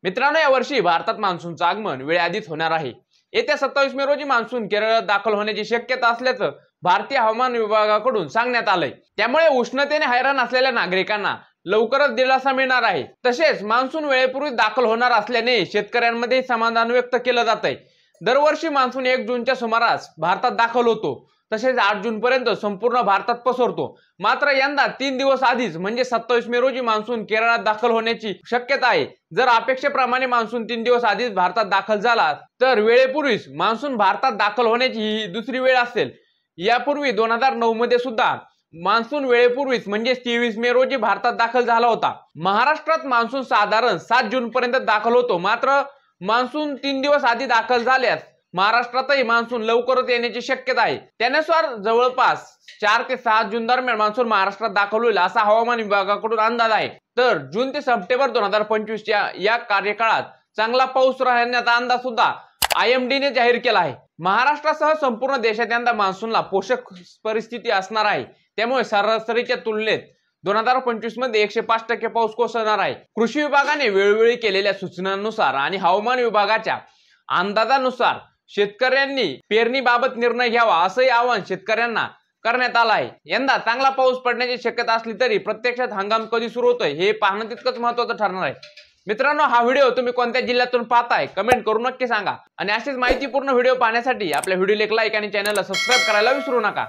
मित्रांनो, यावर्षी भारतात मान्सूनचं आगमन वेळेआधीच होणार आहे। येत्या 27 मे रोजी मान्सून केरळात दाखल होण्याची शक्यता असल्याचं भारतीय हवामान विभागाकडून सांगण्यात आलंय। त्यामुळे उष्णतेने हैराण असलेल्या नागरिकांना लवकरच दिलासा मिळणार आहे। तसेच मान्सून वेळेपूर्वी दाखल होणार असल्याने शेतकऱ्यांमध्ये समाधान व्यक्त केलं जातंय। दरवर्षी मान्सून 1 जूनच्या सुमारास भारतात दाखल होतो, तसेच 8 जून पर्यंत संपूर्ण भारतात पसरतो। मात्र यंदा 3 दिवस आधीच म्हणजे 27 मे रोजी मान्सून केरळात दाखल होण्याची शक्यता आहे। जर अपेक्षेप्रमाणे मान्सून 3 दिवस आधीच भारतात दाखल झाला तर वेळेपूर्वीच मान्सून भारतात दाखल होण्याची ही दुसरी वेळ असेल। यापूर्वी 2009 मध्ये सुद्धा मान्सून वेळेपूर्वीच म्हणजे 23 मे रोजी भारतात दाखल झाला होता। महाराष्ट्रात मान्सून साधारण 7 जून पर्यंत दाखल होतो। मात्र मान्सून 3 दिवस आधी दाखल झाल्यास महाराष्ट्रातही मान्सून लवकरच येण्याची शक्यता आहे। त्यानुसार जवळपास 4 ते 7 जून दरम्यान मान्सून महाराष्ट्रात दाखल होईल असा हवामान विभागाकडून अंदाज आहे। तर जून ते सप्टेंबर 2025 या कार्यकाळात चांगला पाऊस राहण्याचा अंदाज सुद्धा IMD ने जाहीर केला आहे। महाराष्ट्रासह संपूर्ण देशात यंदा मान्सूनला पोषक परिस्थिती असणार आहे। त्यामुळे सरासरीच्या तुलनेत 2025 मध्ये 105% पाऊस कोसळणार आहे। कृषी विभागाने वेळोवेळी केलेल्या सूचनांनुसार आणि हवामान विभागाच्या अंदाजानुसार शेतकऱ्यांनी पेरणीबाबत निर्णय घ्यावा असंही आवाहन शेतकऱ्यांना करण्यात आलं आहे। यंदा चांगला पाऊस पडण्याची शक्यता असली तरी प्रत्यक्षात हंगाम कधी सुरू होतोय हे पाहणं तितकंच महत्त्वाचं ठरणार आहे। मित्रांनो, हा व्हिडिओ तुम्ही कोणत्या जिल्ह्यातून पाहताय कमेंट करून नक्की सांगा। आणि अशीच माहितीपूर्ण व्हिडिओ पाहण्यासाठी आपल्या व्हिडिओला एक लाईक आणि चॅनलला सबस्क्राईब करायला विसरू नका।